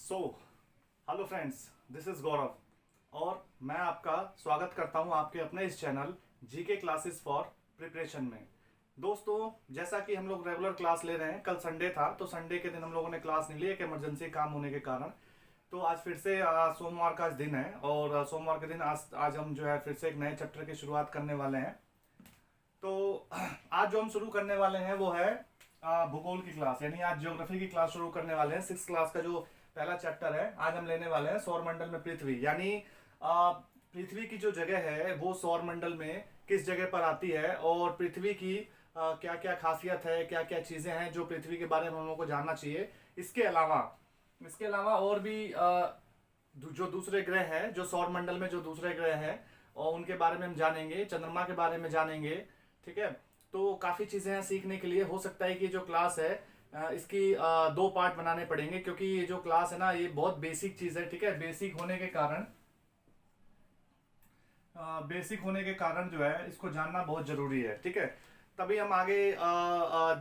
So hello friends, this is Gaurav और मैं आपका स्वागत करता हूं आपके अपने इस channel GK classes for preparation में। दोस्तों, जैसा कि हम लोग रेगुलर क्लास ले रहे हैं, कल संडे था तो संडे के दिन हम लोगों ने क्लास नहीं ली, एक इमरजेंसी काम होने के कारण। तो आज फिर से सोमवार का आज दिन है और सोमवार के दिन आज हम जो है फिर से एक नए चैप्टर की शुरुआत करने वाले हैं। तो आज जो हम शुरू करने वाले हैं वो है भूगोल की क्लास, यानी आज ज्योग्राफी की क्लास शुरू करने वाले हैं। 6th क्लास का जो पहला चैप्टर है आज हम लेने वाले हैं सौरमंडल में पृथ्वी, यानी पृथ्वी की जो जगह है वो सौरमंडल में किस जगह पर आती है और पृथ्वी की क्या क्या खासियत है, क्या क्या चीजें हैं जो पृथ्वी के बारे में हम लोगों को जानना चाहिए। इसके अलावा और भी जो दूसरे ग्रह हैं, जो सौरमंडल में जो दूसरे ग्रह हैं और उनके बारे में हम जानेंगे, चंद्रमा के बारे में जानेंगे। ठीक है, तो काफी चीजें हैं सीखने के लिए। हो सकता है कि जो क्लास है इसकी 2 पार्ट बनाने पड़ेंगे, क्योंकि ये जो क्लास है ना ये बहुत बेसिक चीज है। ठीक है, बेसिक होने के कारण जो है इसको जानना बहुत जरूरी है। ठीक है, तभी हम आगे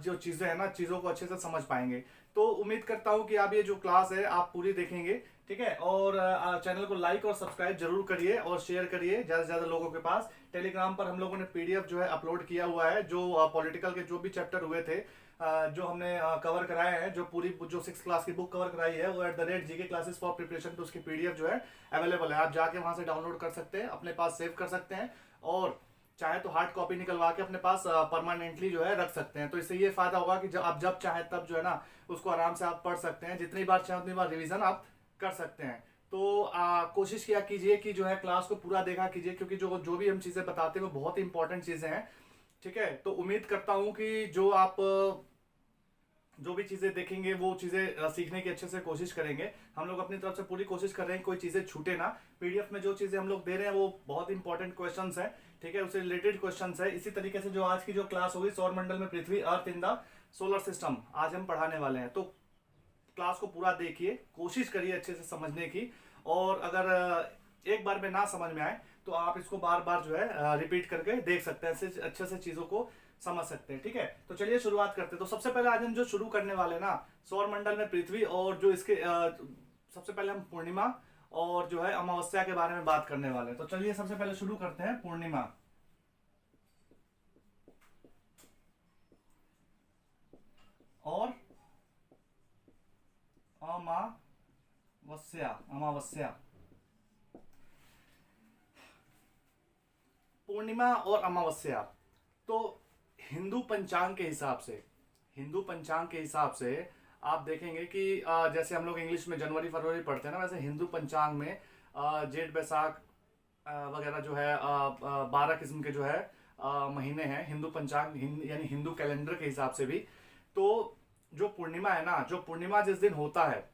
जो चीजें हैं ना चीजों को अच्छे से समझ पाएंगे। तो उम्मीद करता हूं कि आप ये जो क्लास है आप पूरी देखेंगे। ठीक है, और चैनल को लाइक और सब्सक्राइब जरूर करिए और शेयर करिए ज्यादा से ज्यादा लोगों के पास। टेलीग्राम पर हम लोगों ने पीडीएफ जो है अपलोड किया हुआ है, जो पॉलिटिकल के जो भी चैप्टर हुए थे, जो हमने कवर कराए हैं, जो 6th क्लास की बुक कवर कराई है वो @GK क्लासेस फॉर प्रिपरेशन पे उसकी पीडीएफ जो है अवेलेबल है। आप जाके वहां से डाउनलोड कर सकते हैं, अपने पास सेव कर सकते हैं और चाहे तो हार्ड कॉपी निकलवा के अपने पास परमानेंटली जो है रख सकते हैं। तो इससे ये फायदा होगा कि जब चाहे तब जो है ना उसको आराम से आप पढ़ सकते हैं, जितनी बार चाहे उतनी बार रिवीजन आप कर सकते हैं। तो कोशिश किया कीजिए कि जो है क्लास को पूरा देखा कीजिए, क्योंकि जो जो भी हम चीजें बताते हैं वो बहुत इंपॉर्टेंट चीजें हैं। ठीक है, तो उम्मीद करता हूं कि जो भी चीजें देखेंगे वो चीजें सीखने की अच्छे से कोशिश करेंगे। हम लोग अपनी तरफ से पूरी कोशिश कर रहे हैं कोई चीजें छूटे ना। पीडीएफ में जो चीजें हम लोग दे रहे हैं वो बहुत इंपॉर्टेंट क्वेश्चंस है। ठीक है, उससे रिलेटेड क्वेश्चंस है। इसी तरीके से जो आज की जो क्लास होगी सौरमंडल में पृथ्वी, अर्थ इन द सोलर सिस्टम, आज हम पढ़ाने वाले हैं। तो क्लास को पूरा देखिए, कोशिश करिए अच्छे से समझने की, और अगर एक बार में ना समझ में आए तो आप इसको बार बार जो है रिपीट करके देख सकते हैं, अच्छे से चीजों को समझ सकते हैं। ठीक है, तो चलिए शुरुआत करते हैं। तो सबसे पहले आज हम जो शुरू करने वाले ना सौरमंडल में पृथ्वी, और जो इसके सबसे पहले हम पूर्णिमा और जो है अमावस्या के बारे में बात करने वाले हैं। तो चलिए सबसे पहले शुरू करते हैं पूर्णिमा और अमावस्या। पूर्णिमा और अमावस्या तो हिंदू पंचांग के हिसाब से आप देखेंगे कि जैसे हम लोग इंग्लिश में जनवरी फरवरी पढ़ते हैं ना, वैसे हिंदू पंचांग में जेठ बैसाख वगैरह जो है 12 किस्म के जो है महीने हैं हिंदू पंचांग, यानी हिंदू कैलेंडर के हिसाब से भी। तो जो पूर्णिमा है ना, जो पूर्णिमा जिस दिन होता है,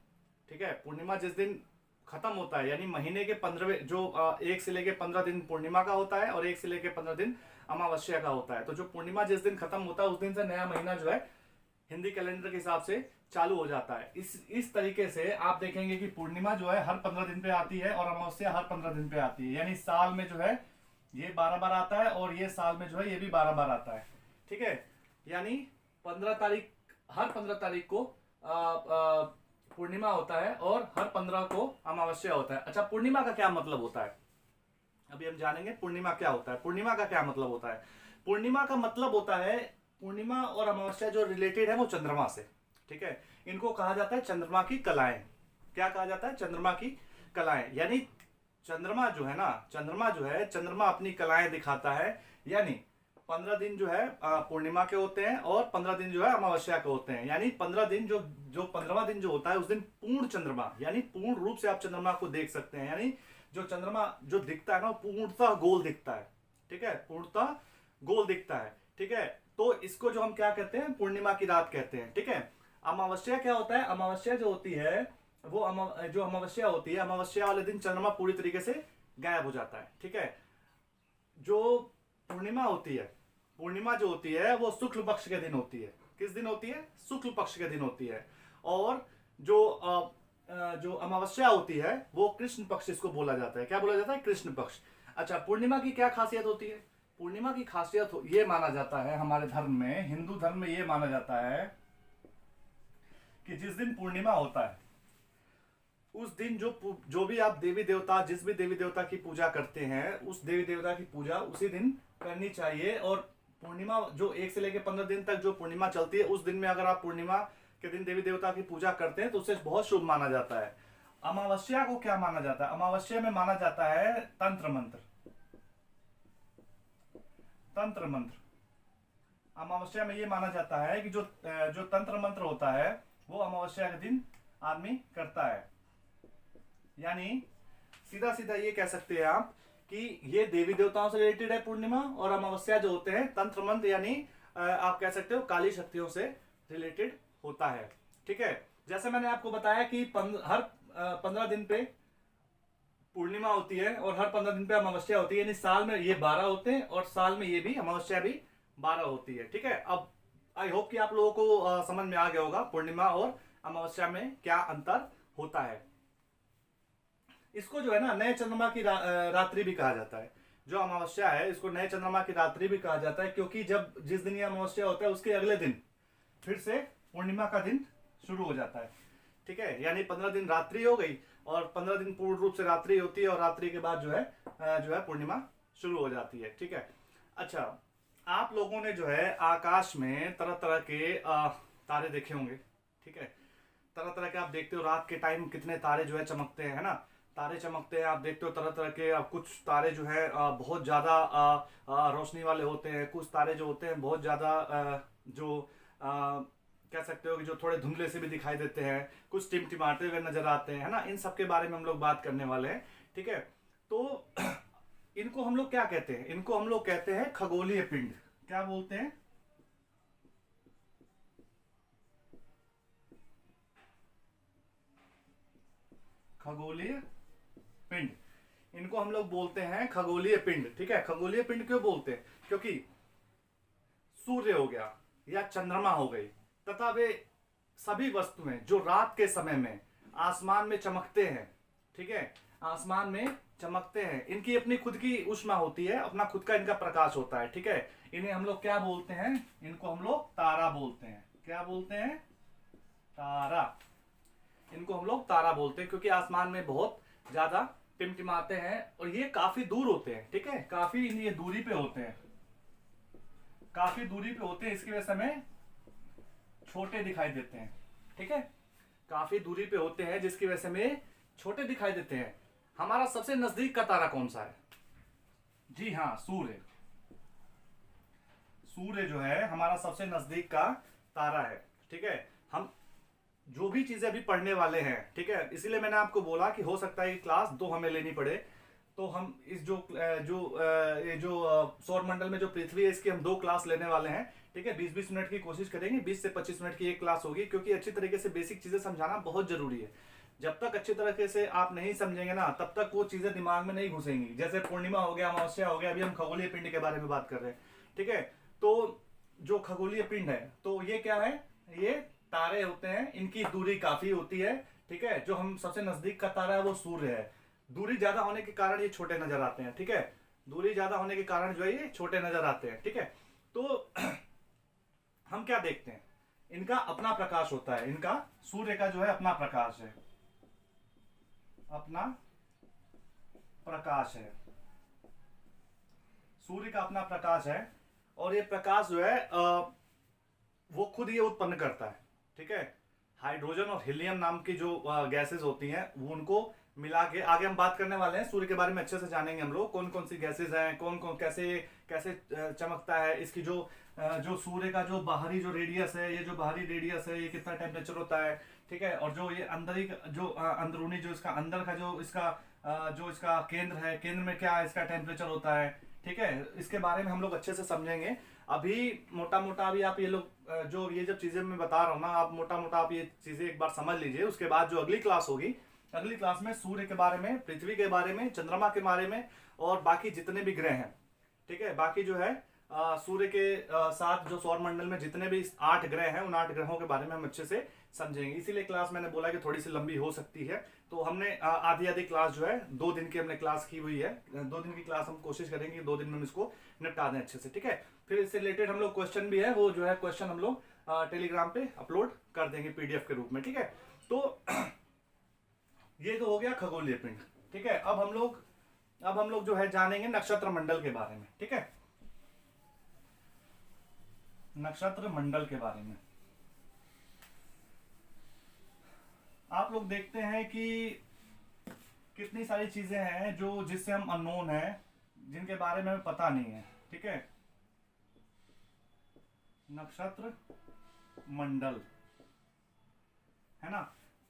ठीक है, पूर्णिमा जिस दिन खत्म होता है, यानी महीने के 15वें जो 1 से लेके 15 दिन पूर्णिमा का होता है और 1 से लेके 15 दिन अमावस्या का होता है। तो जो पूर्णिमा जिस दिन खत्म होता है उस दिन से नया महीना जो है हिंदी कैलेंडर के हिसाब से चालू हो जाता है। इस तरीके से आप देखेंगे कि पूर्णिमा जो है हर 15 दिन पे आती है और अमावस्या हर 15 दिन पे आती है, यानी साल में जो है ये 12 बार आता है और ये साल में जो है ये भी 12 बार आता है। ठीक है, यानी 15 तारीख, हर 15 तारीख को पूर्णिमा होता है और हर 15 को अमावस्या होता है। अच्छा, पूर्णिमा का क्या मतलब होता है, अभी हम जानेंगे पूर्णिमा क्या होता है। पूर्णिमा का क्या मतलब होता है? पूर्णिमा का मतलब होता है, पूर्णिमा और अमावस्या जो रिलेटेड है वो चंद्रमा से। ठीक है, इनको कहा जाता है चंद्रमा की कलाएं। क्या कहा जाता है? चंद्रमा की कलाएं, यानी चंद्रमा जो है ना, चंद्रमा अपनी कलाएं दिखाता है। यानी 15 दिन जो है पूर्णिमा के होते हैं और 15 दिन जो है अमावस्या के होते हैं। यानी 15 दिन जो 15वां दिन जो होता है उस दिन पूर्ण चंद्रमा, यानी पूर्ण रूप से आप चंद्रमा को देख सकते हैं। यानी जो चंद्रमा जो दिखता है ना पूर्णतः गोल दिखता है। ठीक है, पूर्णतः गोल दिखता है। ठीक है, तो इसको जो हम क्या कहते हैं, पूर्णिमा की रात कहते हैं। ठीक है, अमावस्या क्या होता है? अमावस्या जो होती है वो जो अमावस्या होती है, अमावस्या वाले दिन चंद्रमा पूरी तरीके से गायब हो जाता है। ठीक है, जो पूर्णिमा होती है, पूर्णिमा जो होती है वो शुक्ल पक्ष के दिन होती है। किस दिन होती है? शुक्ल पक्ष के दिन होती है। और जो अमावस्या होती है वो कृष्ण पक्ष, इसको बोला जाता है। क्या बोला जाता है? कृष्ण पक्ष। अच्छा, पूर्णिमा की क्या खासियत होती है? पूर्णिमा की खासियत ये माना जाता है हमारे धर्म में, हिंदू धर्म में ये माना जाता है कि जिस दिन पूर्णिमा होता है उस दिन जो भी आप देवी देवता, जिस भी देवी देवता की पूजा करते हैं, उस देवी देवता की पूजा उसी दिन करनी चाहिए। और पूर्णिमा जो 1 से लेकर 15 दिन तक जो पूर्णिमा चलती है, उस दिन में अगर आप पूर्णिमा के दिन देवी देवता की पूजा करते हैं तो उससे बहुत शुभ माना जाता है। अमावस्या को क्या माना जाता है? अमावस्या में माना जाता है तंत्र मंत्र। तंत्र मंत्र अमावस्या में ये माना जाता है कि जो तंत्र मंत्र होता है वो अमावस्या के दिन आदमी करता है। यानी सीधा सीधा ये कह सकते हैं आप कि ये देवी देवताओं से रिलेटेड है पूर्णिमा, और अमावस्या जो होते हैं तंत्र मंत्र यानी आप कह सकते हो काली शक्तियों से रिलेटेड होता है। ठीक है, जैसे मैंने आपको बताया कि हर 15 दिन पे पूर्णिमा होती है और हर 15 दिन पे अमावस्या होती है, यानी साल में ये 12 होते हैं और साल में ये भी अमावस्या भी 12 होती है। ठीक है, अब आई होप कि आप लोगों को समझ में आ गया होगा पूर्णिमा और अमावस्या में क्या अंतर होता है। इसको जो है ना नए चंद्रमा की रात्रि भी कहा जाता है। जो अमावस्या है इसको नए चंद्रमा की रात्रि भी कहा जाता है, क्योंकि जिस दिन ये अमावस्या होता है उसके अगले दिन फिर से पूर्णिमा का दिन शुरू हो जाता है। ठीक है, यानी 15 दिन रात्रि हो गई और 15 दिन पूर्ण रूप से रात्रि होती है, और रात्रि के बाद जो है पूर्णिमा शुरू हो जाती है। ठीक है, अच्छा, आप लोगों ने जो है आकाश में तरह तरह के तारे देखे होंगे। ठीक है, तरह तरह के आप देखते हो रात के टाइम कितने तारे जो है चमकते हैं, है ना। तारे चमकते हैं, आप देखते हो तरह तरह के। कुछ तारे जो है बहुत ज्यादा रोशनी वाले होते हैं, कुछ तारे जो होते हैं बहुत ज्यादा जो कह सकते हो कि जो थोड़े धुंधले से भी दिखाई देते हैं, कुछ टिमटिमाते हुए नजर आते हैं, है ना। इन सब के बारे में हम लोग बात करने वाले हैं। ठीक है, तो इनको हम लोग क्या कहते हैं? इनको हम लोग कहते हैं खगोलीय पिंड। क्या बोलते हैं? खगोलीय पिंड। इनको हम लोग बोलते हैं खगोलीय पिंड। ठीक है, खगोलीय पिंड क्यों बोलते हैं? क्योंकि सूर्य हो गया या चंद्रमा हो गई तथा वे सभी वस्तुएं जो रात के समय में आसमान में चमकते हैं, ठीक है, आसमान में चमकते हैं, इनकी अपनी खुद की ऊष्मा होती है, अपना खुद का इनका प्रकाश होता है। ठीक है, इन्हें हम लोग क्या बोलते हैं? इनको हम लोग तारा बोलते हैं। क्या बोलते हैं? तारा। इनको हम लोग तारा बोलते हैं क्योंकि आसमान में बहुत ज्यादा टिमटिमाते हैं और ये काफी दूर होते हैं। ठीक है, काफी ये दूरी पे होते हैं, काफी दूरी पे होते हैं, इसकी वजह से हमें छोटे दिखाई देते हैं। ठीक है, काफी दूरी पे होते हैं जिसकी वजह से हमें छोटे दिखाई देते हैं। हमारा सबसे नजदीक का तारा कौन सा है? जी हाँ, सूर्य। सूर्य जो है हमारा सबसे नजदीक का तारा है। ठीक है, हम जो भी चीजें अभी पढ़ने वाले हैं, ठीक है, इसीलिए मैंने आपको बोला कि हो सकता है कि क्लास 2 हमें लेनी पड़े, तो हम इस जो सौर मंडल में जो पृथ्वी है इसकी हम 2 क्लास लेने वाले हैं। ठीक है, 20-20 मिनट की कोशिश करेंगे, 20 से 25 मिनट की एक क्लास होगी, क्योंकि अच्छी तरीके से बेसिक चीजें समझाना बहुत जरूरी है। जब तक अच्छी तरीके से आप नहीं समझेंगे ना, तब तक वो चीजें दिमाग में नहीं घुसेंगी। जैसे पूर्णिमा हो गया, अमावस्या हो गया, अभी हम खगोलीय पिंड के बारे में बात कर रहे हैं। ठीक है, तो जो खगोलीय पिंड है तो ये क्या है? ये तारे होते हैं, इनकी दूरी काफी होती है। ठीक है, जो हम सबसे नजदीक का तारा है वो सूर्य है। दूरी ज्यादा होने के कारण ये छोटे नजर आते हैं। ठीक है, दूरी ज्यादा होने के कारण जो है ये छोटे नजर आते हैं। ठीक है, तो हम क्या देखते हैं? इनका अपना प्रकाश होता है। इनका सूर्य का जो है अपना प्रकाश है, अपना प्रकाश है, सूर्य का अपना प्रकाश है। और ये प्रकाश जो है वो खुद ये उत्पन्न करता है। ठीक है, हाइड्रोजन और हीलियम नाम की जो गैसेस होती हैं वो उनको मिला के आगे हम बात करने वाले हैं। सूर्य के बारे में अच्छे से जानेंगे हम लोग, कौन कौन सी गैसेस हैं, कौन कौन कैसे कैसे चमकता है, इसकी जो सूर्य का जो बाहरी जो रेडियस है, ये जो बाहरी रेडियस है, ये कितना टेम्परेचर होता है। ठीक है, और जो ये अंदरी जो अंदरूनी जो इसका अंदर का जो इसका केंद्र है, केंद्र में क्या इसका टेम्परेचर होता है। ठीक है, इसके बारे में हम लोग अच्छे से समझेंगे। अभी मोटा मोटा अभी आप ये लोग जो ये जब चीजें मैं बता रहा हूँ ना, आप मोटा मोटा आप ये चीजें एक बार समझ लीजिए। उसके बाद जो अगली क्लास होगी, अगली क्लास में सूर्य के बारे में, पृथ्वी के बारे में, चंद्रमा के बारे में और बाकी जितने भी ग्रह हैं, ठीक है, बाकी जो है सूर्य के साथ जो सौर मंडल में जितने भी 8 ग्रह हैं, उन 8 ग्रहों के बारे में हम अच्छे से समझेंगे। इसीलिए क्लास मैंने बोला कि थोड़ी सी लंबी हो सकती है, तो हमने आधी आधी क्लास जो है 2 दिन की हमने क्लास की हुई है। 2 दिन की क्लास हम कोशिश करेंगे 2 दिन में हम इसको निपटा दें अच्छे से। ठीक है, फिर इससे रिलेटेड हम लोग क्वेश्चन भी है, वो जो है क्वेश्चन हम लोग टेलीग्राम पे अपलोड कर देंगे PDF के रूप में। ठीक है, तो ये तो हो गया खगोलीय पिंड। ठीक है, अब हम लोग जो है जानेंगे नक्षत्र मंडल के बारे में। ठीक है, नक्षत्र मंडल के बारे में आप लोग देखते हैं कि कितनी सारी चीजें हैं जो जिससे हम अननोन है, जिनके बारे में हमें पता नहीं है। ठीक है, नक्षत्र मंडल है ना,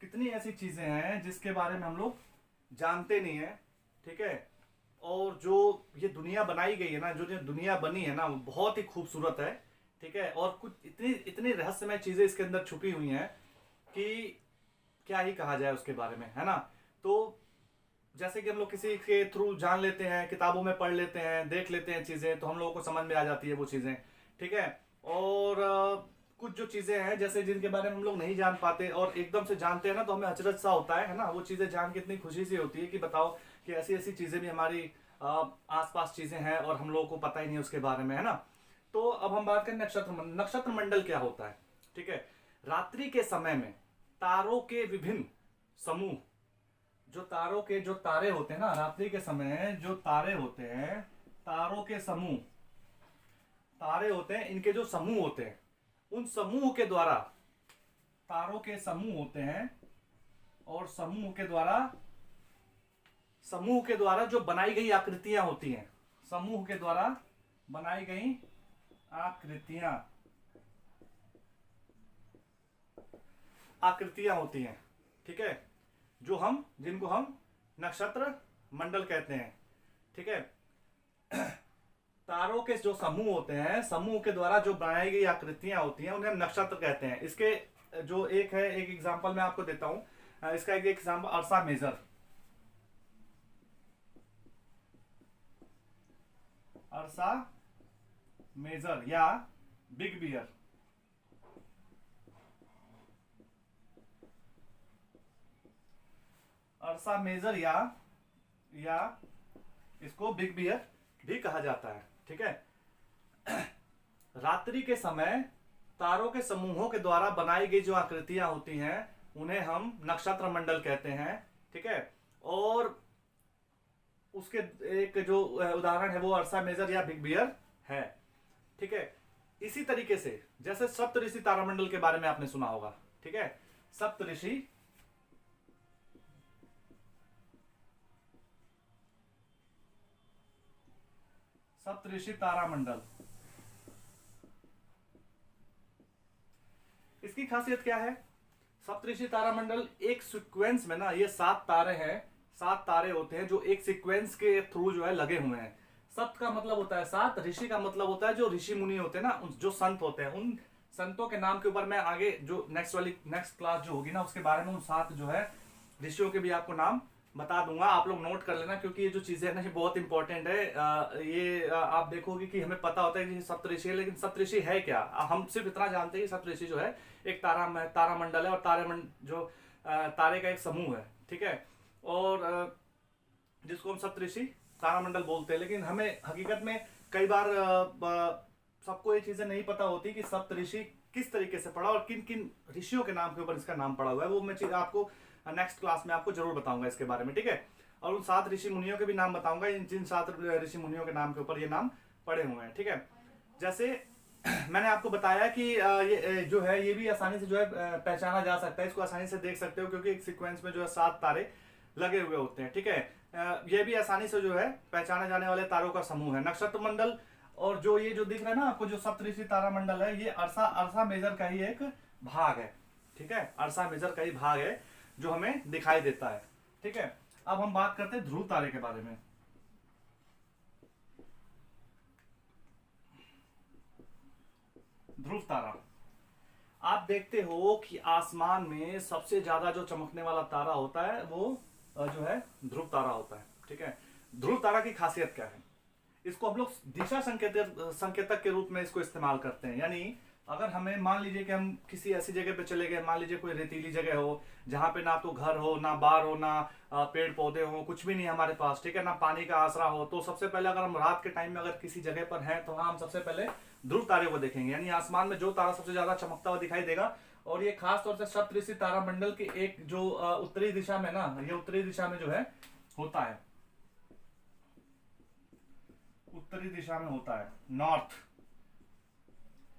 कितनी ऐसी चीजें हैं जिसके बारे में हम लोग जानते नहीं है। ठीक है, और जो ये दुनिया बनाई गई है ना, जो ये दुनिया बनी है ना, वो बहुत ही खूबसूरत है। ठीक है, और कुछ इतनी इतनी रहस्यमय चीजें इसके अंदर छुपी हुई हैं कि क्या ही कहा जाए उसके बारे में, है ना। तो जैसे कि हम लोग किसी के थ्रू जान लेते हैं, किताबों में पढ़ लेते हैं, देख लेते हैं चीजें, तो हम लोगों को समझ में आ जाती है वो चीजें। ठीक है, और कुछ जो चीजें हैं जैसे जिनके बारे में हम लोग नहीं जान पाते और एकदम से जानते हैं ना, तो हमें अचरज सा होता है ना। वो चीजें जान के इतनी खुशी सी होती है कि बताओ कि ऐसी ऐसी चीजें भी हमारी आसपास चीजें हैं और हम लोगों को पता ही नहीं उसके बारे में, है ना। तो अब हम बात करें नक्षत्र मंडल क्या होता है। ठीक है, रात्रि के समय में तारों के विभिन्न समूह, जो तारे होते हैं ना, रात्रि के समय जो तारे होते हैं, तारों के समूह, तारे होते हैं, इनके जो समूह होते हैं, उन समूह के द्वारा, तारों के समूह होते हैं, और समूह के द्वारा जो बनाई गई आकृतियां होती हैं, समूह के द्वारा बनाई गई आकृतियां होती हैं। ठीक है, जिनको हम नक्षत्र मंडल कहते हैं। ठीक है, तारों के जो समूह होते हैं, समूह के द्वारा जो बनाई गई आकृतियां होती हैं, उन्हें हम नक्षत्र कहते हैं। इसके जो एक एग्जांपल मैं आपको देता हूं। इसका एक एग्जांपल अर्सा मेजर, या बिग बियर। अर्सा मेजर या इसको बिग बियर भी कहा जाता है। ठीक है, रात्रि के समय तारों के समूहों के द्वारा बनाई गई जो आकृतियां होती हैं, उन्हें हम नक्षत्र मंडल कहते हैं। ठीक है, और उसके एक जो उदाहरण है वो अर्सा मेजर या बिग बियर है। ठीक है, इसी तरीके से जैसे सप्तऋषि तारामंडल के बारे में आपने सुना होगा। ठीक है, सप्तऋषि तारामंडल, इसकी खासियत क्या है। सप्तऋषि तारामंडल एक सीक्वेंस में ना, ये 7 तारे हैं, 7 तारे होते हैं जो एक सीक्वेंस के थ्रू जो है लगे हुए हैं। सप्त का मतलब होता है 7, ऋषि का मतलब होता है जो ऋषि मुनि होते हैं ना, जो संत होते हैं, उन संतों के नाम के ऊपर मैं आगे जो नेक्स्ट क्लास जो होगी ना, उसके बारे में उन 7 जो है ऋषियों के भी आपको नाम बता दूंगा। आप लोग नोट कर लेना, क्योंकि ये जो चीजें है ना, ये बहुत इंपॉर्टेंट है। आप देखोगे कि हमें पता होता है कि सप्तऋषि है, लेकिन सप्तऋषि है क्या। हम सिर्फ इतना जानते हैं कि सप्तऋषि जो है एक तारामंडल है, और तारे का एक समूह है। ठीक है, और जिसको हम सप्तऋषि तारामंडल बोलते हैं। लेकिन हमें हकीकत में कई बार सबको ये चीजें नहीं पता होती कि सप्तऋषि किस तरीके से पड़ा और किन किन ऋषियों के नाम के ऊपर इसका नाम पड़ा हुआ है। वो मैं चीज आपको नेक्स्ट क्लास में आपको जरूर बताऊंगा इसके बारे में। ठीक है, और उन 7 ऋषि मुनियों के भी नाम बताऊंगा, जिन 7 ऋषि मुनियों के नाम के ऊपर ये नाम पड़े हुए हैं। ठीक है, जैसे मैंने आपको बताया कि ये जो है, ये भी आसानी से जो है पहचाना जा सकता है, इसको आसानी से देख सकते हो, क्योंकि एक सीक्वेंस में जो है 7 तारे लगे हुए होते हैं। ठीक है, ये भी आसानी से जो है पहचाने जाने वाले तारों का समूह है नक्षत्र मंडल। और जो ये जो दिख रहा है ना आपको, जो सप्तऋषि तारामंडल है, ये अर्सा मेजर का ही एक भाग है। ठीक है, अर्सा मेजर का ही भाग है जो हमें दिखाई देता है। ठीक है, अब हम बात करते हैं ध्रुव तारे के बारे में। ध्रुव तारा, आप देखते हो कि आसमान में सबसे ज्यादा जो चमकने वाला तारा होता है वो जो है ध्रुव तारा होता है। ठीक है, ध्रुव तारा की खासियत क्या है, इसको हम लोग दिशा संकेतक के रूप में इसको इस्तेमाल करते हैं। यानी अगर हमें मान लीजिए कि हम किसी ऐसी जगह पे चले गए, मान लीजिए कोई रेतीली जगह हो जहां पे ना तो घर हो, ना बार हो, ना पेड़ पौधे हो, कुछ भी नहीं हमारे पास। ठीक है, ना पानी का आसरा हो, तो सबसे पहले अगर हम रात के टाइम में अगर किसी जगह पर हैं, तो हम सबसे पहले ध्रुव तारे को देखेंगे, यानी आसमान में जो तारा सबसे ज्यादा चमकता हुआ दिखाई देगा। और ये खास तौर से सप्तऋषि तारामंडल की एक जो उत्तरी दिशा में ना, ये उत्तरी दिशा में जो है होता है, उत्तरी दिशा में होता है, नॉर्थ,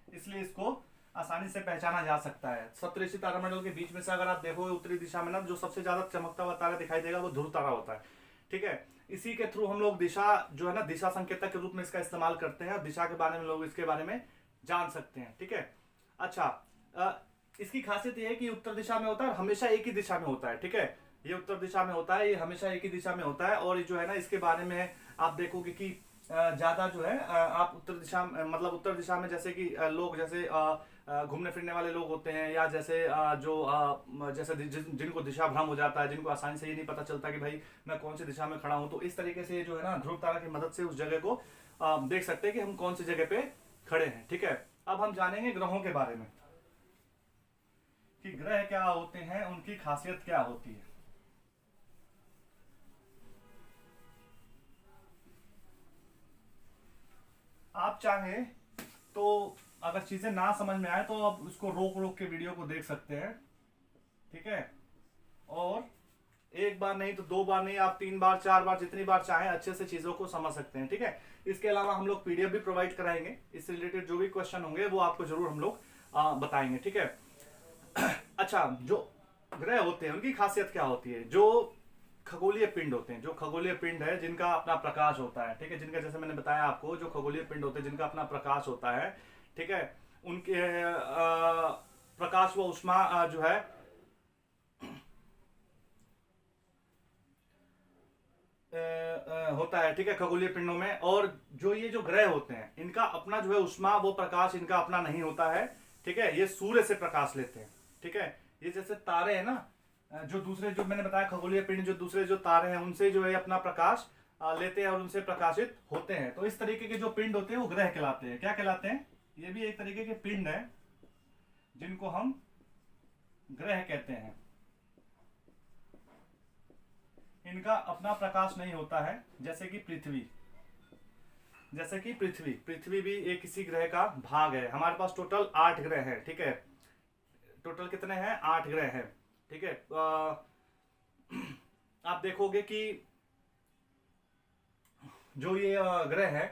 इसलिए इसको आसानी से पहचाना जा सकता है। सप्तऋषि तारामंडल के बीच में से अगर आप देखोगे उत्तरी दिशा में ना, जो सबसे ज्यादा चमकता हुआ तारा दिखाई देगा वो ध्रुव तारा होता है। ठीक है, इसी के थ्रू हम लोग दिशा जो है ना, दिशा संकेतक के रूप में इसका इस्तेमाल करते हैं, और दिशा के बारे में लोग इसके बारे में जान सकते हैं। ठीक है, अच्छा, इसकी खासियत यह है कि उत्तर दिशा में होता है, हमेशा एक ही दिशा में होता है। ठीक है, ये उत्तर दिशा में होता है, ये हमेशा एक ही दिशा में होता है। और ये जो है ना, इसके बारे में आप देखोगे कि ज्यादा जो है आप उत्तर दिशा, मतलब उत्तर दिशा में जैसे कि लोग जैसे घूमने फिरने वाले लोग होते हैं, या जैसे जैसे जिनको दिशा भ्रम हो जाता है, जिनको आसानी से ये नहीं पता चलता कि भाई मैं कौन सी दिशा में खड़ा हूं, तो इस तरीके से जो है ना, ध्रुव तारा की मदद से उस जगह को देख सकते हैं कि हम कौन सी जगह पे खड़े हैं। ठीक है, अब हम जानेंगे ग्रहों के बारे में कि ग्रह क्या होते हैं, उनकी खासियत क्या होती है। आप चाहें तो अगर चीजें ना समझ में आए तो आप उसको रोक रोक के वीडियो को देख सकते हैं। ठीक है, और एक बार नहीं तो 2 बार नहीं, आप 3 बार 4 बार जितनी बार चाहें अच्छे से चीजों को समझ सकते हैं। ठीक है, इसके अलावा हम लोग पीडीएफ भी प्रोवाइड कराएंगे, इससे रिलेटेड जो भी क्वेश्चन होंगे वो आपको जरूर हम लोग बताएंगे। ठीक है, अच्छा, जो ग्रह होते हैं उनकी खासियत क्या होती है। जो खगोलीय पिंड होते हैं, जो खगोलीय पिंड है जिनका अपना प्रकाश होता है, ठीक है, जिनका जैसे मैंने बताया आपको, जो खगोलीय पिंड होते हैं जिनका अपना प्रकाश होता है, ठीक है, उनके प्रकाश व ऊष्मा जो है होता है। ठीक है, खगोलीय पिंडों में। और जो ये जो ग्रह होते हैं इनका अपना जो है ऊष्मा, वो प्रकाश इनका अपना नहीं होता है। ठीक है, ये सूर्य से प्रकाश लेते हैं। ठीक है, ये जैसे तारे हैं ना, जो दूसरे जो मैंने बताया खगोलीय पिंड, जो दूसरे जो तारे हैं उनसे जो है अपना प्रकाश लेते हैं और उनसे प्रकाशित होते हैं। तो इस तरीके के जो पिंड होते हैं वो ग्रह कहलाते हैं। क्या कहलाते हैं? ये भी एक तरीके के पिंड है जिनको हम ग्रह कहते हैं। इनका अपना प्रकाश नहीं होता है, जैसे कि पृथ्वी, जैसे कि पृथ्वी भी एक किसी ग्रह का भाग है। हमारे पास टोटल 8 ग्रह हैं। ठीक है, टोटल कितने हैं? 8 ग्रह हैं। ठीक है, आप देखोगे कि जो ये ग्रह है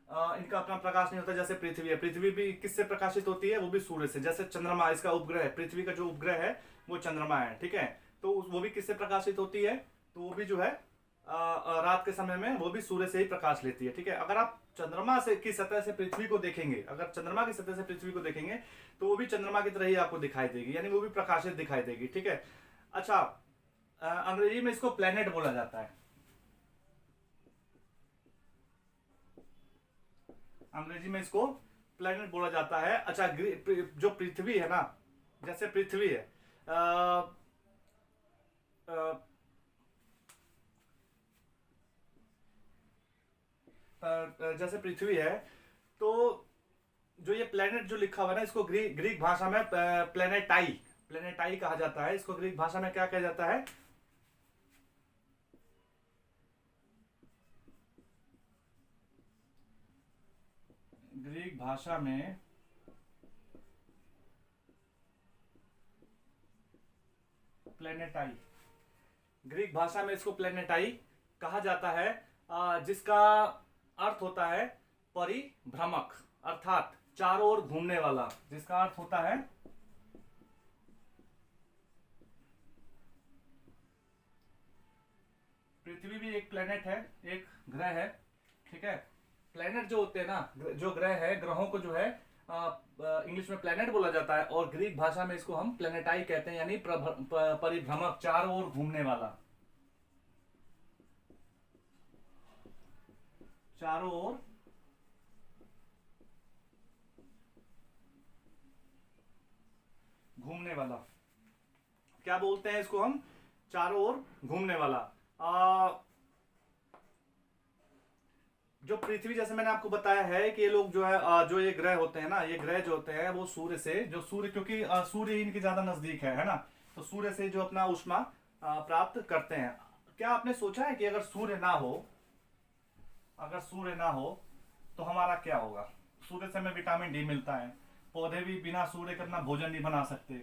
इनका अपना प्रकाश नहीं होता। जैसे पृथ्वी है, पृथ्वी भी किससे प्रकाशित होती है? वो भी सूर्य से। जैसे चंद्रमा इसका उपग्रह है, पृथ्वी का जो उपग्रह है वो चंद्रमा है। ठीक है, तो वो भी किससे प्रकाशित होती है? तो वो भी जो है रात के समय में वो भी सूर्य से ही प्रकाश लेती है। ठीक है, अगर आप चंद्रमा से की सतह से पृथ्वी को देखेंगे, अगर चंद्रमा की सतह से पृथ्वी को देखेंगे तो वो भी चंद्रमा की तरह ही आपको दिखाई देगी, यानी वो भी प्रकाशित दिखाई देगी। ठीक है, अच्छा, अंग्रेजी में इसको प्लेनेट बोला जाता है। अंग्रेजी में इसको प्लेनेट बोला जाता है। अच्छा, जो पृथ्वी है ना, जैसे पृथ्वी है, जैसे पृथ्वी है, तो जो ये प्लेनेट जो लिखा हुआ है ना, इसको ग्रीक भाषा में प्लेनेटाई कहा जाता है। इसको ग्रीक भाषा में क्या कहा जाता है? ग्रीक भाषा में प्लेनेटाई, ग्रीक भाषा में इसको प्लेनेटाई कहा जाता है, जिसका अर्थ होता है परिभ्रमक, अर्थात चारों ओर घूमने वाला, जिसका अर्थ होता है पृथ्वी भी एक प्लेनेट है, एक ग्रह है। ठीक है, प्लेनेट जो होते हैं ना, जो ग्रह है, ग्रहों को जो है इंग्लिश में प्लेनेट बोला जाता है, और ग्रीक भाषा में इसको हम प्लेनेटाई कहते हैं, यानी परिभ्रमक, चारों ओर घूमने वाला, चारों ओर घूमने वाला। क्या बोलते हैं इसको हम? चारों ओर घूमने वाला। जो पृथ्वी, जैसे मैंने आपको बताया है कि ये लोग जो है जो ये ग्रह होते हैं ना, ये ग्रह जो होते हैं वो सूर्य से, जो सूर्य, क्योंकि सूर्य ही इनके ज्यादा नजदीक है ना, तो सूर्य से जो अपना ऊष्मा प्राप्त करते हैं। क्या आपने सोचा है कि अगर सूर्य ना हो, अगर सूर्य ना हो तो हमारा क्या होगा? सूर्य से हमें विटामिन डी मिलता है। पौधे भी बिना सूर्य के अपना भोजन नहीं बना सकते,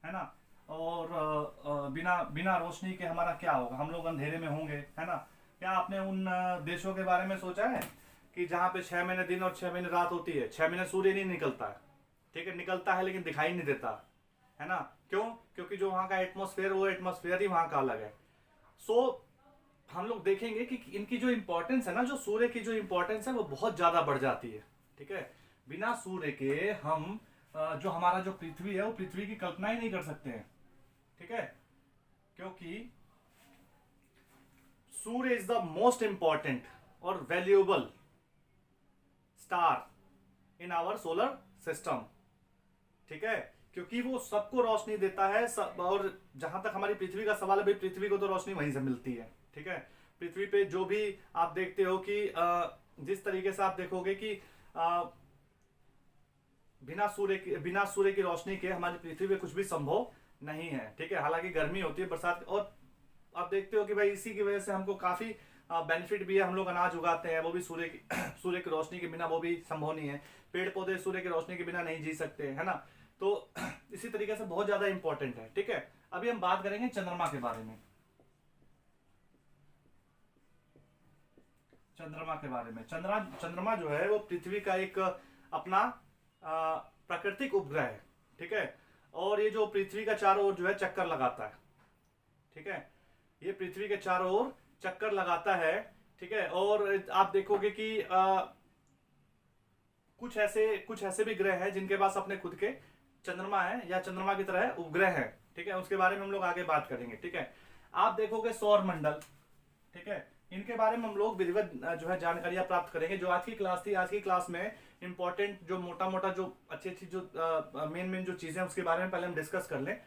है ना। और बिना बिना रोशनी के हमारा क्या होगा, हम लोग अंधेरे में होंगे, है ना। क्या आपने उन देशों के बारे में सोचा है कि जहाँ पे 6 महीने दिन और 6 महीने रात होती है, 6 महीने सूर्य नहीं निकलता है, ठीक है, निकलता है लेकिन दिखाई नहीं देता, है ना। क्यों? क्योंकि जो वहाँ का एटमॉस्फेयर, वो एटमॉस्फेयर ही वहाँ का अलग है। सो हम लोग देखेंगे कि इनकी जो इंपॉर्टेंस है ना, जो सूर्य की जो इंपॉर्टेंस है वो बहुत ज्यादा बढ़ जाती है, ठीक है। बिना सूर्य के हम जो हमारा जो पृथ्वी है वो पृथ्वी की कल्पना ही नहीं कर सकते हैं, ठीक है। क्योंकि surya is the most important और valuable star in our solar system, ठीक है। क्योंकि वो सबको रोशनी देता है और जहां तक हमारी पृथ्वी का सवाल है, भाई पृथ्वी को तो रोशनी वहीं से मिलती है, ठीक है। पृथ्वी पे जो भी आप देखते हो कि जिस तरीके से आप देखोगे कि बिना सूर्य की रोशनी के हमारी पृथ्वी पे कुछ भी संभव नहीं है, ठीक है। हालांकि गर्मी होती है, बरसात, और आप देखते हो कि भाई इसी की वजह से हमको काफी बेनिफिट भी है। हम लोग अनाज उगाते हैं, वो भी सूर्य की रोशनी के बिना वो भी संभव नहीं है। पेड़ पौधे सूर्य की रोशनी के बिना नहीं जी सकते, है ना। तो इसी तरीके से बहुत ज्यादा इंपॉर्टेंट है, ठीक है। अभी हम बात करेंगे चंद्रमा के बारे में। चंद्रमा के बारे में, चंद्रमा जो है वो पृथ्वी का एक अपना प्राकृतिक उपग्रह है, ठीक है। और ये जो पृथ्वी का चारों ओर जो है चक्कर लगाता है, ठीक है। ये पृथ्वी के चारों ओर चक्कर लगाता है, ठीक है। और आप देखोगे कि कुछ ऐसे भी ग्रह हैं जिनके पास अपने खुद के चंद्रमा है या चंद्रमा की तरह उपग्रह है, ठीक है। उसके बारे में हम लोग आगे बात करेंगे, ठीक है। आप देखोगे सौर मंडल, ठीक है, इनके बारे में हम लोग विधिवत जो है जानकारियां प्राप्त करेंगे। जो आज की क्लास थी, आज की क्लास में इंपॉर्टेंट जो मोटा मोटा जो अच्छी जो मेन जो चीजें उसके बारे में पहले हम डिस्कस कर लें,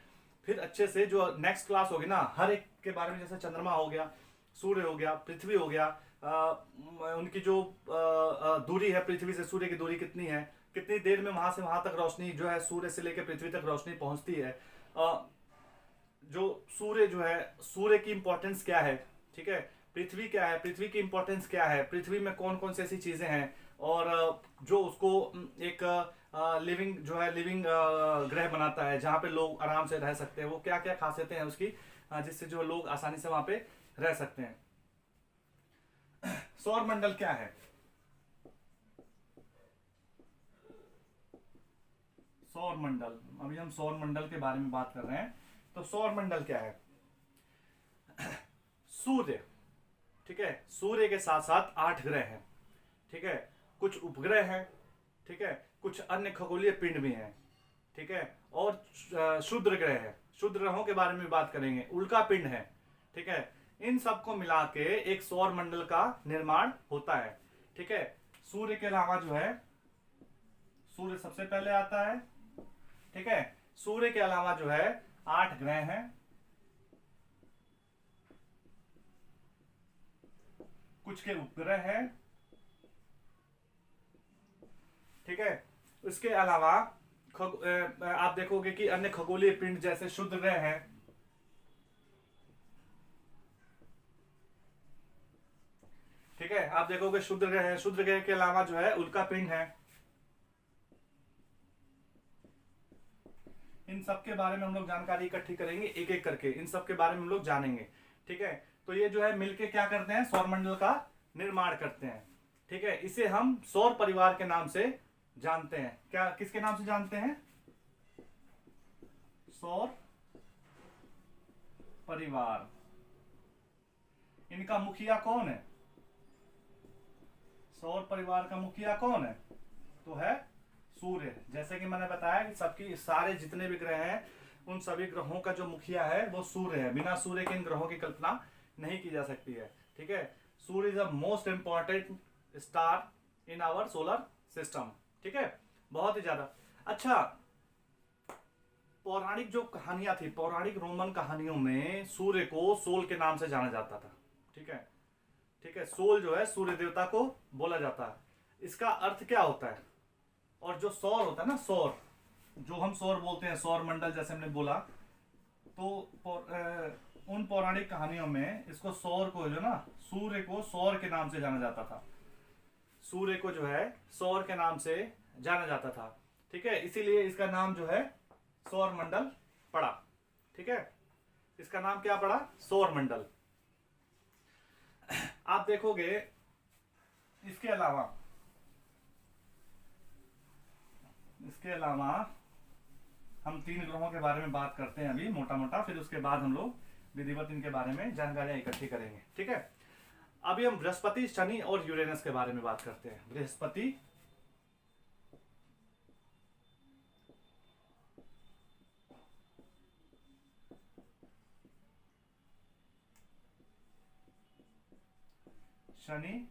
फिर अच्छे से जो नेक्स्ट क्लास होगी ना, हर एक के बारे में, जैसे चंद्रमा हो गया, सूर्य हो गया, पृथ्वी हो गया, उनकी जो दूरी है पृथ्वी से सूर्य की दूरी कितनी है, कितनी देर में वहां से वहां तक रोशनी जो है सूर्य से लेकर पृथ्वी तक रोशनी पहुंचती है, जो सूर्य जो है, सूर्य की इंपॉर्टेंस क्या है, ठीक है। पृथ्वी क्या है, पृथ्वी की इंपॉर्टेंस क्या है, पृथ्वी में कौन कौन सी ऐसी चीजें हैं, और जो उसको एक लिविंग ग्रह बनाता है जहां पे लोग आराम से रह सकते हैं, वो क्या क्या खासियतें हैं उसकी, जिससे जो लोग आसानी से वहां पे रह सकते हैं। सौर मंडल क्या है? सौर मंडल, अभी हम सौर मंडल के बारे में बात कर रहे हैं। तो सौर मंडल क्या है? सूर्य, ठीक है, सूर्य के साथ साथ 8 ग्रह हैं, ठीक है, कुछ उपग्रह हैं, ठीक है, कुछ अन्य खगोलीय पिंड भी हैं, ठीक है, और क्षुद्र ग्रह है। क्षुद्र ग्रहों के बारे में बात करेंगे, उल्का पिंड है, ठीक है। इन सबको मिला के एक सौर मंडल का निर्माण होता है, ठीक है। सूर्य के अलावा जो है, सूर्य सबसे पहले आता है, ठीक है। सूर्य के अलावा जो है 8 ग्रह हैं, कुछ के उपग्रह हैं, ठीक है। इसके अलावा आप देखोगे कि अन्य खगोलीय पिंड जैसे क्षुद्र ग्रह हैं, ठीक है। आप देखोगे क्षुद्र ग्रह है, क्षुद्र ग्रह के अलावा जो है उल्का पिंड है। इन सब के बारे में हम लोग जानकारी इकट्ठी करेंगे, एक एक करके इन सब के बारे में हम लोग जानेंगे, ठीक है। तो ये जो है मिलके क्या करते हैं, सौरमंडल का निर्माण करते हैं, ठीक है। इसे हम सौर परिवार के नाम से जानते हैं। क्या, किसके नाम से जानते हैं? सौर परिवार। इनका मुखिया कौन है? सौर परिवार का मुखिया कौन है? तो है सूर्य। जैसे कि मैंने बताया कि सबकी सारे जितने भी ग्रह हैं, उन सभी ग्रहों का जो मुखिया है वो सूर्य है। बिना सूर्य के इन ग्रहों की कल्पना नहीं की जा सकती है, ठीक है। Surya is the most important star in our solar system, ठीक है, बहुत ही ज्यादा। अच्छा, पौराणिक जो कहानियां थी, पौराणिक रोमन कहानियों में सूर्य को सोल के नाम से जाना जाता था, ठीक है, ठीक है। सोल जो है सूर्य देवता को बोला जाता है। इसका अर्थ क्या होता है? और जो सौर होता है ना, सौर, जो हम सौर बोलते हैं, सौर मंडल जैसे हमने बोला, तो उन पौराणिक कहानियों में इसको सौर को जो ना, सूर्य को सौर के नाम से जाना जाता था। सूर्य को जो है सौर के नाम से जाना जाता था। ठीक है, इसीलिए इसका नाम जो है सौर मंडल पड़ा। ठीक है, इसका नाम क्या पड़ा? सौर मंडल। आप देखोगे इसके अलावा हम 3 ग्रहों के बारे में बात करते हैं अभी मोटा मोटा, फिर उसके बाद हम लोग विधिवत इनके बारे में जानकारियां इकट्ठी करेंगे। ठीक है, अभी हम बृहस्पति, शनि और यूरेनस के बारे में बात करते हैं। बृहस्पति, शनि,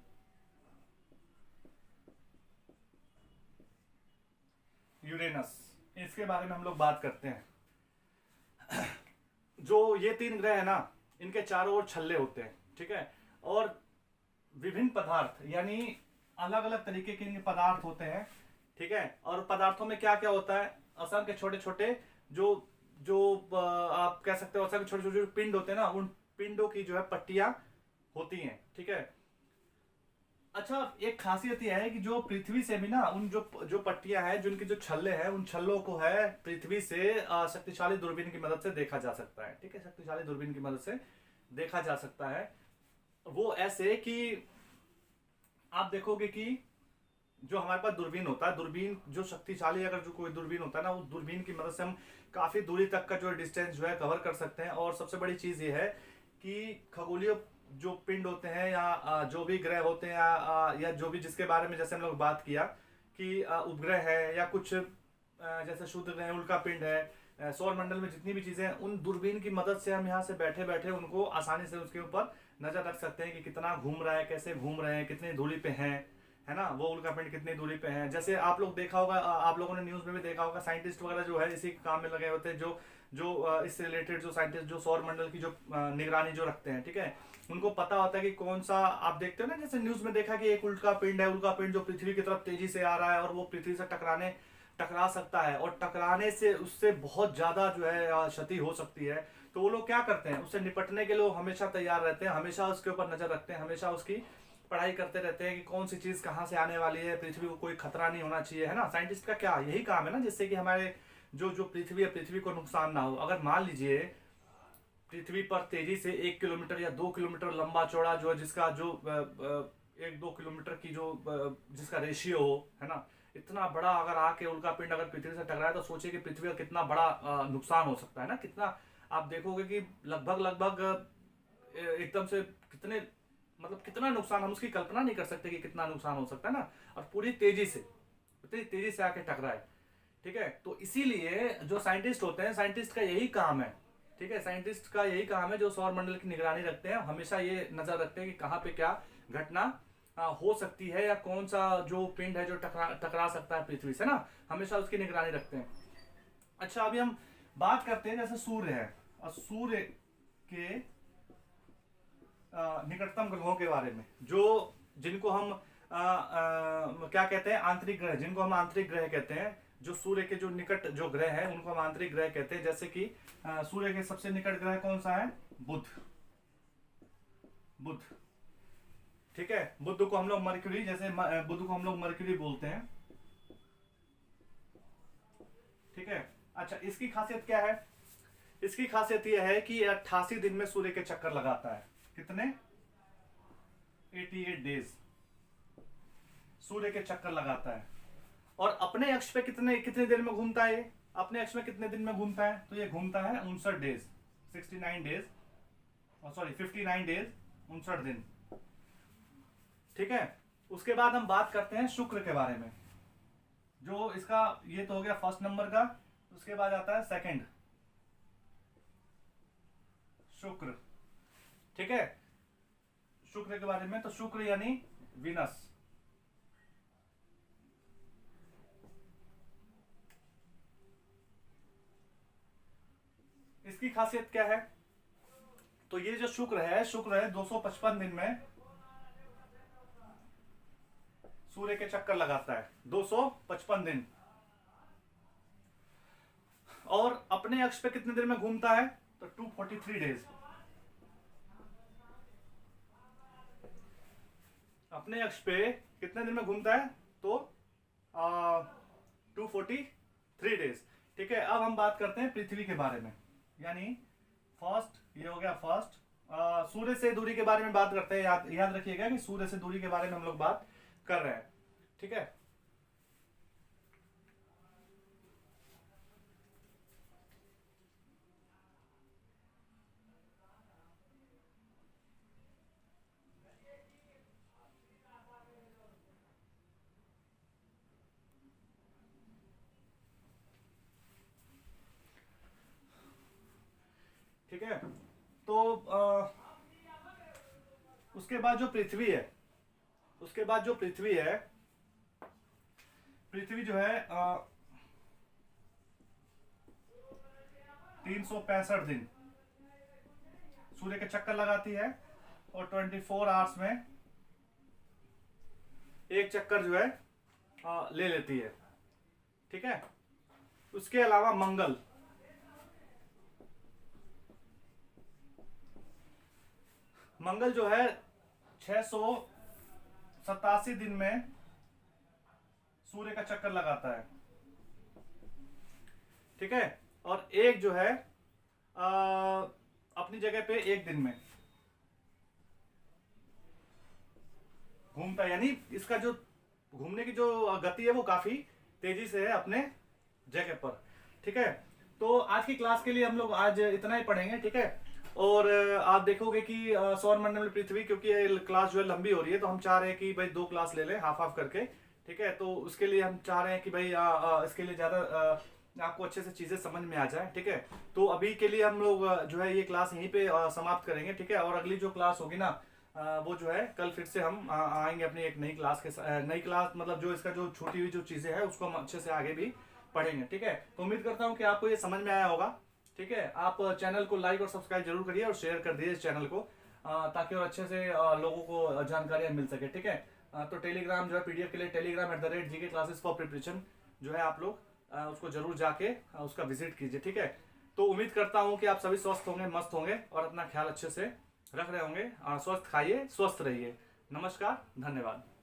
यूरेनस, इसके बारे में हम लोग बात करते हैं। जो ये 3 ग्रह है ना, इनके चारों ओर छल्ले होते हैं। ठीक है, और विभिन्न पदार्थ यानी अलग अलग तरीके के इनके पदार्थ होते हैं। ठीक है, और पदार्थों में क्या क्या होता है? असंख्य छोटे छोटे जो जो आप कह सकते हो असंख्य छोटे छोटे जो पिंड होते हैं ना, उन पिंडों की जो है पट्टियां होती हैं। ठीक है, अच्छा, एक खासियत यह है कि जो पृथ्वी से भी ना उन जो जो पट्टियां हैं, जो उनके जो छल्ले हैं, उन छल्लों को है पृथ्वी से शक्तिशाली दूरबीन की मदद से देखा जा सकता है। ठीक है, शक्तिशाली दूरबीन की मदद से देखा जा सकता है। वो ऐसे कि आप देखोगे कि जो हमारे पास दूरबीन होता है, दूरबीन जो शक्तिशाली अगर जो कोई दूरबीन होता है ना, उस दूरबीन की मदद से हम काफी दूरी तक का जो डिस्टेंस जो है कवर कर सकते हैं। और सबसे बड़ी चीज ये है कि खगोलीय जो पिंड होते हैं या जो भी ग्रह होते हैं या जो भी जिसके बारे में जैसे हम लोग बात किया कि उपग्रह है या कुछ जैसे शुद्ध ग्रह, उल्का पिंड है, सौर मंडल में जितनी भी चीजें हैं, उन दूरबीन की मदद से हम यहाँ से बैठे बैठे उनको आसानी से उसके ऊपर नजर रख सकते हैं कि कितना घूम रहा है, कैसे घूम रहे हैं, कितनी दूरी पे हैं, है ना, वो उल्का पिंड कितनी दूरी पे है। जैसे आप लोग देखा होगा, आप लोगों ने न्यूज में भी देखा होगा, साइंटिस्ट वगैरह जो है इसी काम में लगे होते हैं, जो जो इससे रिलेटेड जो साइंटिस्ट जो सौर मंडल की जो निगरानी जो रखते हैं। ठीक है, उनको पता होता है कि कौन सा, आप देखते हो ना जैसे न्यूज में देखा कि एक उल्का पिंड है, उल्का पिंड जो पृथ्वी की तरफ तेजी से आ रहा है और वो पृथ्वी से टकरा सकता है, और टकराने से उससे बहुत ज्यादा जो है क्षति हो सकती है। तो वो लोग क्या करते हैं, उससे निपटने के लिए हमेशा तैयार रहते हैं, हमेशा उसके ऊपर नजर रखते हैं, हमेशा उसकी पढ़ाई करते रहते हैं कि कौन सी चीज कहाँ से आने वाली है, पृथ्वी को कोई खतरा नहीं होना चाहिए, है ना। साइंटिस्ट का क्या यही काम है ना, जिससे कि हमारे जो जो पृथ्वी है, पृथ्वी को नुकसान ना हो। अगर मान लीजिए पृथ्वी पर तेजी से 1 किलोमीटर या 2 किलोमीटर लंबा चौड़ा जो है, जिसका जो 1-2 किलोमीटर की जो जिसका रेशियो हो, है ना, इतना बड़ा अगर आके उल्का पिंड अगर पृथ्वी से टकराए तो सोचिए कि पृथ्वी का कितना बड़ा नुकसान हो सकता है ना। कितना आप देखोगे कि लगभग एकदम से कितने, मतलब कितना नुकसान, हम उसकी कल्पना नहीं कर सकते कि कितना नुकसान हो सकता है ना, और पूरी तेजी से, इतनी तेजी से आके टकराए। ठीक है, तो इसीलिए जो साइंटिस्ट होते हैं, साइंटिस्ट का यही काम है। ठीक है, साइंटिस्ट का यही काम है जो सौर मंडल की निगरानी रखते हैं, हमेशा ये नजर रखते हैं कि कहाँ पे क्या घटना हो सकती है, या कौन सा जो पिंड है जो टकरा सकता है पृथ्वी से ना, हमेशा उसकी निगरानी रखते हैं। अच्छा, अभी हम बात करते हैं जैसे सूर्य है, और सूर्य के निकटतम ग्रहों के बारे में, जो जिनको हम क्या कहते हैं, आंतरिक ग्रह, जिनको हम आंतरिक ग्रह कहते हैं। जो सूर्य के जो निकट जो ग्रह है उनको हम आंतरिक ग्रह कहते हैं। जैसे कि सूर्य के सबसे निकट ग्रह कौन सा है? बुध। बुध, ठीक है, बुध को हम लोग मरक्यूरी, जैसे बुध को हम लोग मरक्यूरी बोलते हैं। ठीक है, अच्छा, इसकी खासियत क्या है? इसकी खासियत यह है कि 88 दिन में सूर्य के चक्कर लगाता है। कितने? 88 डेज सूर्य के चक्कर लगाता है। और अपने अक्ष पे कितने दिन में घूमता है? ये अपने अक्ष में कितने दिन में घूमता है? तो ये घूमता है 59 डेज, 69 डेज, सॉरी 59 डेज, 59 दिन। ठीक है, उसके बाद हम बात करते हैं शुक्र के बारे में। जो इसका ये तो हो गया फर्स्ट नंबर का, उसके बाद आता है सेकंड, शुक्र। ठीक है, शुक्र के बारे में, तो शुक्र यानी विनस। इसकी खासियत क्या है? तो ये जो शुक्र है 255 दिन में सूर्य के चक्कर लगाता है, 255 दिन। और अपने अक्ष पे कितने दिन में घूमता है? तो 243 डेज। अपने अक्ष पे कितने दिन में घूमता है? तो 243 डेज। ठीक है, अब हम बात करते हैं पृथ्वी के बारे में, यानी फर्स्ट, ये हो गया फर्स्ट। सूर्य से दूरी के बारे में बात करते हैं। याद रखिएगा कि सूर्य से दूरी के बारे में हम लोग बात कर रहे हैं। ठीक है, ठीक है। तो उसके बाद जो पृथ्वी है, उसके बाद जो पृथ्वी है, पृथ्वी जो है 365 दिन सूर्य के चक्कर लगाती है और 24 आवर्स में एक चक्कर जो है ले लेती है। ठीक है, उसके अलावा मंगल, मंगल जो है 687 दिन में सूर्य का चक्कर लगाता है। ठीक है, और एक जो है अपनी जगह पे एक दिन में घूमता है, यानी इसका जो घूमने की जो गति है वो काफी तेजी से है अपने जगह पर। ठीक है, तो आज की क्लास के लिए हम लोग आज इतना ही पढ़ेंगे। ठीक है, और आप देखोगे कि सौर मंडल में पृथ्वी, क्योंकि ये क्लास जो है लंबी हो रही है तो हम चाह रहे हैं कि भाई 2 क्लास ले लें हाफ हाफ करके। ठीक है, तो उसके लिए हम चाह रहे हैं कि भाई इसके लिए ज्यादा आपको अच्छे से चीजें समझ में आ जाए। ठीक है, तो अभी के लिए हम लोग जो है ये क्लास यहीं पे समाप्त करेंगे। ठीक है, और अगली जो क्लास होगी ना वो जो है कल फिर से हम आएंगे अपनी एक नई क्लास के साथ। नई क्लास मतलब जो इसका जो छूटी हुई जो चीजें हैं उसको हम अच्छे से आगे भी पढ़ेंगे। ठीक है, तो उम्मीद करता हूँ कि आपको ये समझ में आया होगा। ठीक है, आप चैनल को लाइक और सब्सक्राइब जरूर करिए और शेयर कर दीजिए इस चैनल को, ताकि और अच्छे से लोगों को जानकारियां मिल सके। ठीक है, तो टेलीग्राम जो है पीडीएफ के लिए Telegram @GK classes for preparation जो है आप लोग उसको जरूर जाके उसका विजिट कीजिए। ठीक है, तो उम्मीद करता हूँ कि आप सभी स्वस्थ होंगे, मस्त होंगे और अपना ख्याल अच्छे से रख रहे होंगे। स्वस्थ खाइए, स्वस्थ रहिए। नमस्कार, धन्यवाद।